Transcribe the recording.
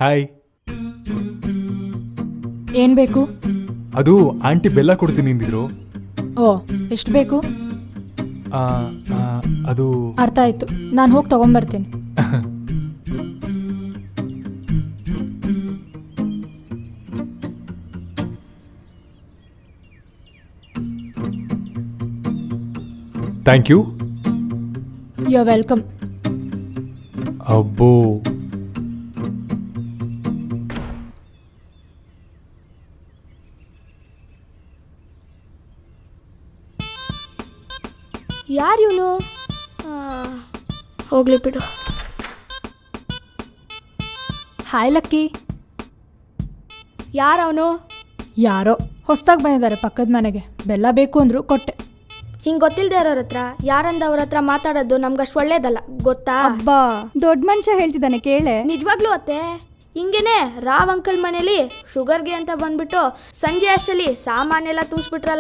Hi. ಏನು ಬೇಕು? ಅದು ಆಂಟಿ ಬೆಲ್ಲ ಕೊಡ್ತೀನಿ ಅಂದಿದ್ರು. ಓ, ಎಷ್ಟು ಬೇಕು? ಆ, ಆ, ಅದು ಅರ್ಥ ಆಯ್ತು, ನಾನು ಹೋಗಿ ತಗೊಂಬರ್ತೀನಿ. Thank you. You are welcome. ಅಬ್ಬೋ, ಯಾರು ಇವನು? ಹೋಗ್ಲಿ ಬಿಡು. Hi Lucky. ಯಾರವನು? ಯಾರೋ ಹೊಸ್ದಾಗಿ ಬಂದಿದ್ದಾರೆ ಪಕ್ಕದ ಮನೆಗೆ. ಬೆಲ್ಲ ಬೇಕು ಅಂದ್ರು, ಕೊಟ್ಟೆ. ಹಿಂಗೆ ಗೊತ್ತಿಲ್ಲದೆ ಇರೋರ ಹತ್ರ ಯಾರಂದವ್ರ ಹತ್ರ ಮಾತಾಡೋದು ನಮ್ಗಷ್ಟು ಒಳ್ಳೇದಲ್ಲ, ಗೊತ್ತಾ? ಅಬ್ಬಾ, ದೊಡ್ಡ ಮನುಷ್ಯ ಹೇಳ್ತಿದ್ದಾನೆ ಕೇಳೆ. ನಿಜವಾಗ್ಲೂ ಅತ್ತೆ, ಹಿಂಗೇನೆ ರಾವ್ ಅಂಕಲ್ ಮನೇಲಿ ಶುಗರ್ಗೆ ಅಂತ ಬಂದ್ಬಿಟ್ಟು ಸಂಜೆ ಅಷ್ಟಲ್ಲಿ ಸಾಮಾನೆಲ್ಲ ತುಂಬಿಸ್ಬಿಟ್ರಲ್ಲ.